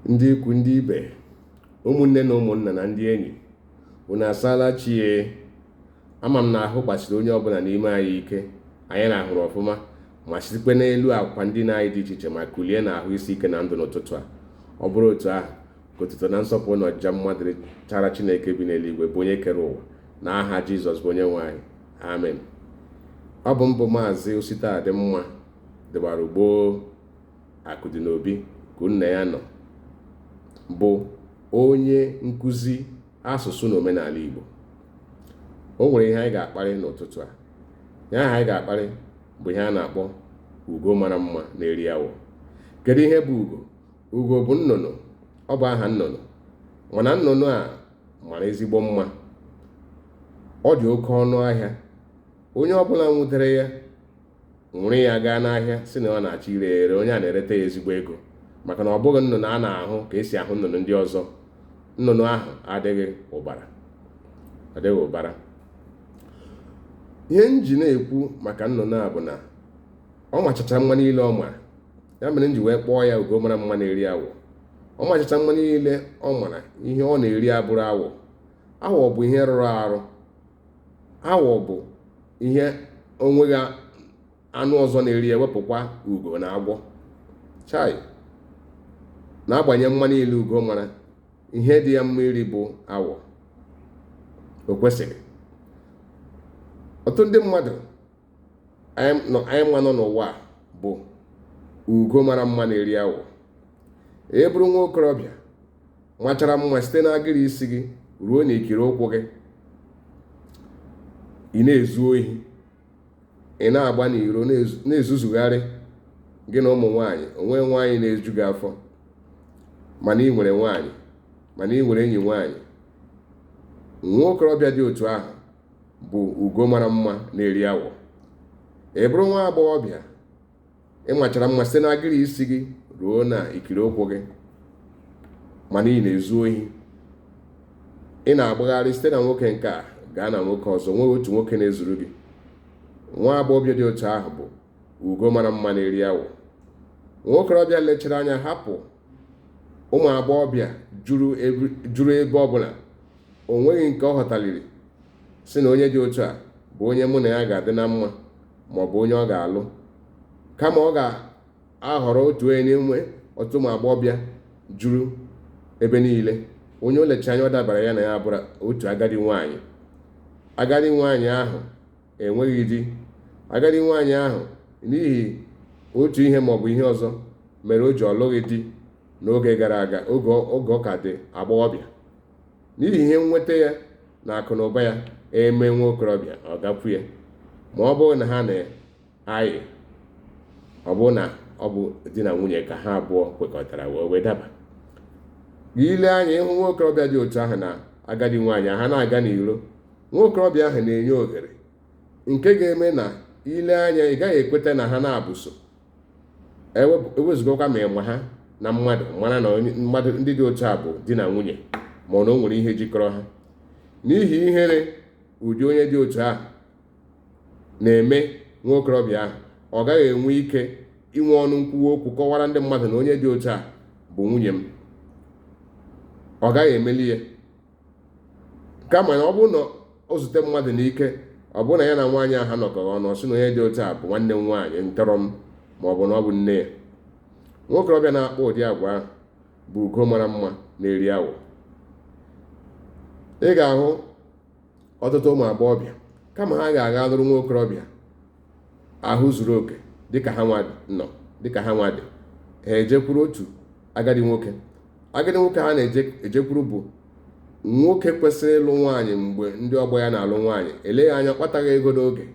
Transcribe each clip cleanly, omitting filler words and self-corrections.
ndị ikwu, ndị ibe, ụmụnne na ụmụnna na ndị enyi, unu asaala chie. Ama m na ahụ gbasiri onye ọbụla n'ime anyị ike, anyị na-ahụrụ ọfụma ma sitekwe n'elu akwa ndị na-anyị dị iche iche ma kulie na ahụ isi ike na ndụ n'ụtụtụ a. Ọ bụrụ otu ahụ ka otuto na nsọpụrụ na ọjịja mmadụ chara Chineke bi n'eluigwe bụ onye kere ụwa, na aha Jizọs bụ onye nwe anyị. Amen. Ọ bụ mbụ Maazị Osita Adịmma dịbara ugbo akụdị n'obi ka nna ya nọ, bụ onye nkụzi asụsụ na omenala Igbo. O nwere ihe anyị ga-akparị n'ụtụtụ a. Ihe ahụ anyị ga-akparị bụ ihe a na-akpọ ugo mara mma na-eri awọ. Kedu ihe bụ ugo? Ugo bụ nnụnụ, ọ bụ aha nnụnụ, mana nnụnụ a mara ezigbo mma. Ọ dị oke ọnụ ahịa. Onye ọbụla nwutere ya nwere ya gaa n'ahịa sị na ọ na-achọ ire ere, onye a na-erete ya ezigbo ego, maka na ọ bụghị nnụnụ a na-ahụ ka esi ahụ nnụnụ ndị ọzọ. Nnụnụ ahụ adịghị ụbara. Ihe m ji na-ekwu maka nnụnụ a bụ na ọ machacha mma niile ọ mara. Ya mere m ji wee kpọọ ya ugo mara mma na-eri awọ. Ọ machacha mma niile ọ mara. Ihe ọ na-eri abụrụ awọ. Awọ bụ ihe rụrụ arụ. Awọ bụ ihe onweghị anụ ọzọ na-eri, ewepụkwa ugo na agwọ. Chai, na-agbanye mma niile ugo mara, ihe dị ya mma iri bụ awọ. O kwesịrị. Ọtụtụ ndị mmadụ anyị nọ n'ụwa bụ ugo mara mma na-eri awọ. E bụrụ nwa okorobịa machara mma site n'agịrị isi gị ruo n'ikiri ụkwụ gị, ị na-ezu ohi, ị na-agba n'iro, na-ezuzugharị gị na ụmụ nwaanyị. Onwe nwaanyị na-eju gị afọ, mana ị nwere nwaanyị, mana ị nwere enyi nwaanyị. Nwa okorobịa dị otu ahụ bụ ugo mara mma na-eri awọ. Ị bụrụ nwa agbọghọbịa ịmachara mma site n'agịrị isi gị ruo na ikiri ụkwụ gị, mana ị na-ezu ohi, ị na-agbagharị site na nwoke nke a gaa na nwoke ọzọ, nwee otu nwoke na-ezuru gị. Nwa agbọghọbịa dị otu ahụ bụ ugo mara mma na-eri awọ. Nwa okorobịa lechara anya hapụ ụmụ agbọghọbịa juru ebe ọbụla, o nweghị nke ọ ghọtaliri si na onye dị otu a bụ onye mụ na ya ga-adị na mma, ma ọ bụ onye ọ ga-alụ. Kama ọ ga-ahọrọ otu onye n'ime ọtụtụ ụmụ agbọghọbịa juru ebe niile. Onye o lecha anya ọ dabara ya na ya bụrụ otu agadi nwaanyị. Agadi nwaanyị ahụ enweghị di. Agadi nwaanyị ahụ n'ihi otu ihe ma ọ bụ ihe ọzọ mere o ji ọlụghị di n'oge gara aga, oge ọ ka dị agbọghọbịa. N'ihi ihe nweta ya na akụ na ụba ya, eme nwa okorobịa ọ gapụ ya. Ma ọ bụrụ na ha na-ayị, ọ bụ na ọ bụ di na nwunye ka ha abụọ kwekọtara wee daba. Ile anya ịhụ nwa okorobịa dị otu ahụ na agadi nwaanyị ha na-aga n'iro, nwa okorobịa ahụ na-enye ohere nke ga-eme na ile anya ị gaghị ekweta na ha na-abụso. Ewezugokwa ma ịma ha na mmadụ, mara na mmadụ ndị dị otu a bụ di na nwunye, ma ọ na o nwere ihe jikọrọ ha. N'ihi ihere ụdị onye dị otu ahụ na-eme nwa okorobịa ahụ, ọ gaghị enwe ike inwe ọnụ nkwuwa okwu kọwara ndị mmadụ na onye dị otu a bụ nwunye m. Ọ gaghị emeli ya. Kama na ọ bụrụ na o zute mmadụ n'ike, ọ bụrụ na ya na nwaanyị ahụ nọkọrọ ọnụ, sị na onye dị otu a bụ nwanne m nwaanyị, ntọrọ m, ma ọ bụ na ọ bụ nne ya. Nwa okorobịa na-akpọ ụdị agwa ahụ bụ ugo mara mma na-eri awọ. Ị ga-ahụ ọtụtụ ụmụ agbọghọbịa, kama ha ga-aga lụrụ nwa okorobịa ahụ zuru oke dịka ha nwa dị, ha ejekwuru otu agadi nwoke. Agadi nwoke ha na-ejekwuru bụ nwoke kwesịrị ịlụ nwaanyị mgbe ndị ọgbọ ya na-alụ nwaanyị. Eleghị anya ọ kpataghị ego n'oge,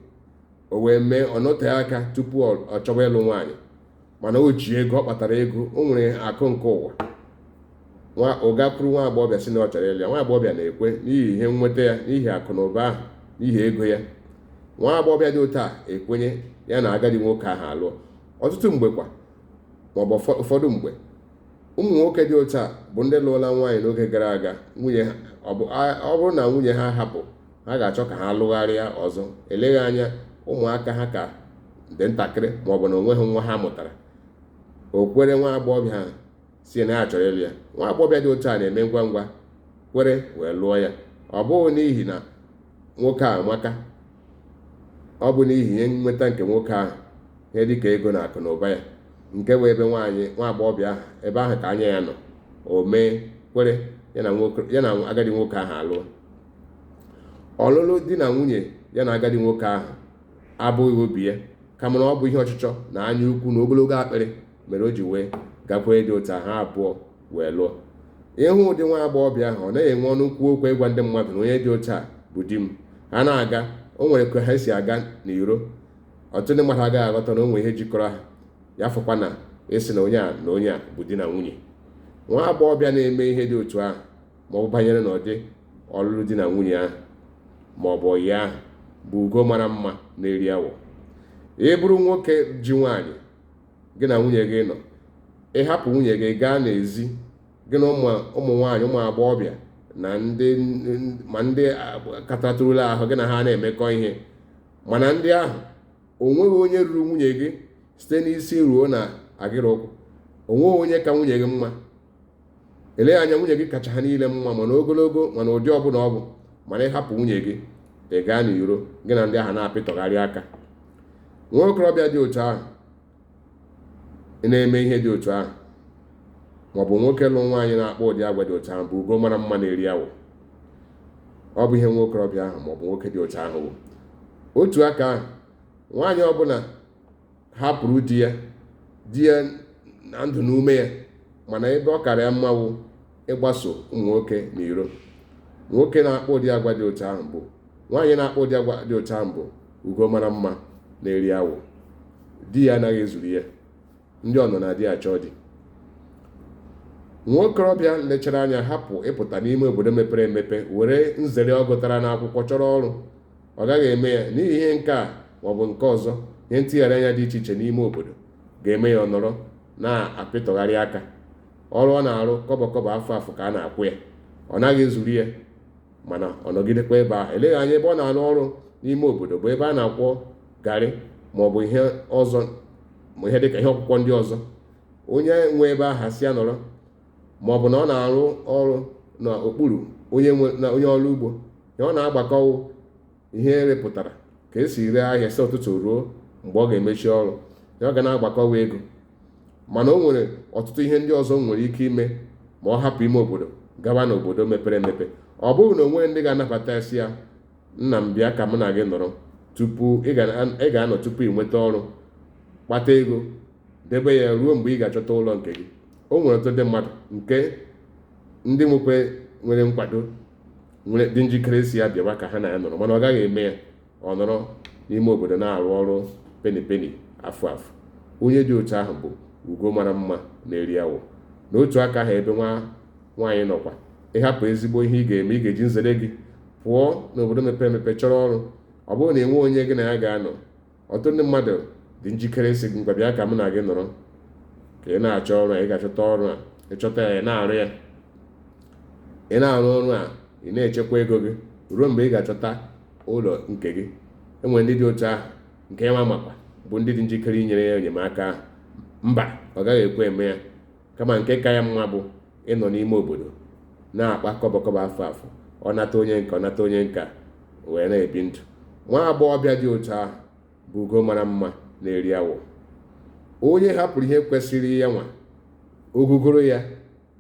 o wee mee ọ nọteghị aka tupu ọ chọba ịlụ nwaanyị, mana o ji ego, ọ kpatara ego, o nwere akụ nke ụwa. Ọ gakwuru nwa agbọghọbịa sị na ọ chọrọ ịlụ ya. Nwa agbọghọbịa na-ekwe n'ihi ihe nweta ya, n'ihi akụ na ụba ahụ, n'ihi ego ya. Nwa agbọghọbịa dị otu a ekwenye ya na agadi nwoke ahụ alụọ. Ọtụtụ mgbe kwa, ma ọ bụ ụfọdụ mgbe, ụmụ nwoke dị otu a bụ ndị lụọla nwaanyị n'oge gara aga. Nwunye ha, ọ bụrụ na nwunye ha hapụ, ha ga-achọ ka ha lụgharịa ọzọ. Eleghị anya ụmụaka ha ka dị ntakịrị, ma ọ bụ na onweghị nwa ha mụtara. O kwere nwa agbọghọbịa ha si na ya chọrọ ịlụ ya. Nwa agbọghọbịa dị otu a na-eme ngwa ngwa kwere wee lụọ ya. Ọ bụghị n'ihi na nwoke a amaka, ọ bụ n'ihi ihe nweta nke nwoke ahụ, ihe dịka ego na akụ na ụba ya, nke wee ebe nwa agbọghọbịa ahụ ebe ahụ ka anya ya nọ, o mee kwere ya na agadi nwoke ahụ alụọ. Ọlụlụ di na nwunye ya na agadi nwoke ahụ abụghị obi ya, kama na ọ bụ ihe ọchịchọ na anya ukwu na ogologo akpịrị mere o ji wee gakwee dị otu ha abụọ wee lụọ. Ịhụ ụdị nwa agbọghọbịa ahụ, ọ naghị enwe ọnụ kwuo okwu ịgwa ndị mmadụ na onye dị otu a bụ di m. Ha na-aga, o nwere ka ha si aga n'iro. Ọtụtụ ndị mmadụ agaghị aghọta na o nwere ihe jikọrọ ha, ya fụkwa na esi na onye a bụ di na nwunye. Nwa agbọghọbịa na-eme ihe dị otu ahụ, ma ọ bụ banyere n'ụdị ọlụlụ di na nwunye ahụ ma ọ bụ ọyị ahụ, bụ ugo mara mma na-eri awọ. Ị bụrụ nwoke ji nwaanyị, gị na nwunye gị nọ, ịhapụ nwunye gị gaa n'ezi, gị na ụmụ nwaanyị, ụmụ agbọghọbịa na ndị katatụrụla ahụ, gị na ha na-emekọ ihe, mana ndị ahụ o nweghị onye ruru nwunye gị site n'isi ruo na agịrị ụkwụ. O nweghị onye ka nwunye gị mma. Eleghị anya nwunye gị kacha ha niile mma, mana ogologo, mana ụdị ọbụla ọ bụ, mana ịhapụ nwunye gị ị gaa n'iro, gị na ndị ahụ na-apịtọgharị aka. Nwa okorobịa dị otu ahụ na-eme ihe dị otu ahụ, maọbụ nwoke lụrụ nwaanyị na-akpọ ụdị agwa dị otu ahụ, bụ ugo mara mma na-eri awọ. Ọ bụ ihe nwa okorobịa ahụ maọbụ nwoke dị otu ahụ bụ. Otu aka ahụ, nwaanyị ọbụla hapụrụ di ya na ndụ na ume ya, mana ebe ọ kara ya mma wụ ịgbaso ụmụ nwoke n'iro. Nwoke na-akpọ ụdị agwa dị otu ahụ bụ nwaanyị na-akpọ ụdị agwa dị otu ahụ bụ ugo mara mma na-eri awọ. Di ya anaghị ezuru ya, ndị ọ nọ na di achọ di. Nwa okorobịa lechara anya hapụ ịpụta n'ime obodo mepere emepe were nzere ọ gụtara n'akwụkwọ chọrọ ọrụ, ọ gaghị eme ya n'ihi ihe nke a maọbụ nke ọzọ. Ihe ntigharị anya dị iche iche n'ime obodo ga-eme ya ọ nọrọ na-apịtọgharị aka. Ọrụ ọ na-arụ kọbọ afọ afọ ka a na-akwụ ya, ọ naghị ezuru ya, mana ọ nọgidekwa ebe ahụ. Eleghị anya ebe ọ na-arụ ọrụ n'ime obodo bụ ebe a na-akwọ garị maọbụ ihe ọzọ, ma ihe dịka ihe ọkwụkwọ ndị ọzọ. Onye nwe ebe ahụ si ya nọrọ, maọbụ na ọ na-arụ ọrụ n'okpuru onye ọrụ ugbo, ya ọ na-agbakọwụ ihe erepụtara ka esi ree ahịa si ụtụtụ ruo mgbe ọ ga-emechi ọrụ, ya ọ ga na-agbakọwa ego. Mana o nwere ọtụtụ ihe ndị ọzọ nwere ike ime ma ọ hapụ ime obodo gawa n'obodo mepere emepe. Ọ bụghị na onwe ndị ga-anabata isi ya, nna m bịa ka mụ na gị nọrọ, tupu ị ga-anọ tupu ị nweta ọrụ, kpata ego, debe ya ruo mgbe ị ga-achọta ụlọ nke gị. O nwere ọtụtụ ndị mmadụ nke ndị nwere nkwado dị njikere si ya bịawa ka ha na ya nọrọ, mana ọ gaghị eme ya. Ọ nọrọ n'ime obodo na-arụ ọrụ peni afọ afọ. Onye dị otu ahụ bụ ugo mara mma na-eri awọ. N'otu aka ahụ, ebe nwaanyị nọkwa, ịhapụ ezigbo ihe ị ga-eme, ị ga-eji nzere gị pụọ n'obodo mepere emepe chọrọ ọrụ. Ọ bụrụ na enwe onye gị na ya ga-anọ, ọtụtụ ndị mmadụ dị njikere si ngwa bịa ka mụ na gị nọrọ, ka ị na-achọ ọrụ a, ị ga-achọta ọrụ a, ịchọta ya, ị na-arụ ya, ị na-arụ ọrụ a, ị na-echekwa ego gị ruo mgbe ị ga-achọta ụlọ nke gị. Enwere ndị dị otu ahụ nke ya makwa bụ ndị dị njikere inyere ya enyemaka ahụ. Mba, ọ gaghị ekwe eme ya, kama nke ka ya mma bụ ịnọ n'ime obodo na-akpa kọbọ afọ afọ, ọ nata onye nka, ọ nata onye nka, wee na-ebi ndụ. Nwa agbọghọbịa dị otu ahụ bụ ugo mara mma na-eri awọ. Onye hapụrụ ihe kwesịrị ya nwa ogugoro ya,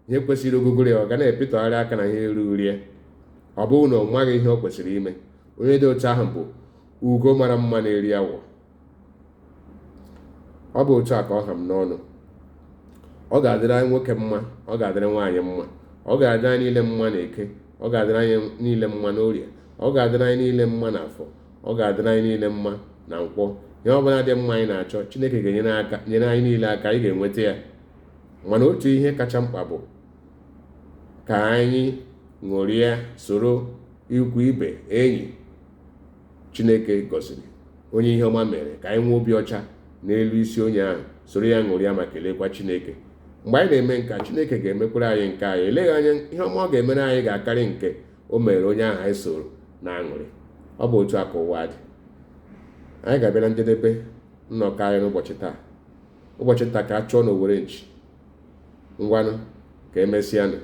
ihe kwesịrị ogugoro ya, ọ ga na-epịtọgharị aka na ihe ruru ya. Ọ bụghị na ọ maghị ihe ọ kwesịrị ime. Onye dị otu ahụ bụ ugo mara mma na-eri awọ. Ọ bụ otu a ka ọ ha m n'ọnụ. Ọ ga-adịrị anyị nwoke mma, ọ ga-adịrị nwaanyị mma, ọ ga-adịrị anyị niile mma na Eke, ọ ga-adịrị anyị niile mma n'Orie, ọ ga-adịrị anyị niile mma n'Afọ, ọ ga-adịrị anyị niile mma na Nkwọ. Ihe ọ bụla dị mma anyị na-achọ, Chineke ga-enyere anyị niile aka, anyị ga-enweta ya. Mana otu ihe kacha mkpa bụ ka anyị ṅụrịa, soro ikwu, ibe, enyi Chineke gọziri, onye ihe ọma mere, ka anyị nwee obi ọcha n'elu isi onye ahụ, soro ya ṅụrịa ma kelekwa Chineke. Mgbe anyị na-eme nke a, Chineke ga-emekwara anyị nke anyị. Eleghị anya ihe ọma ọ ga-emere anyị ga-akarị nke o mere onye ahụ anyị soro na-aṅụrị. Ọ bụ otu a ka ụwa dị. Anyị ga-abịa na njedebe nnọkọ anyị n'ụbọchị taa. Ụbọchị taa ka a chụọ n'Owere nchi. ngwanụ ka emesịanụ.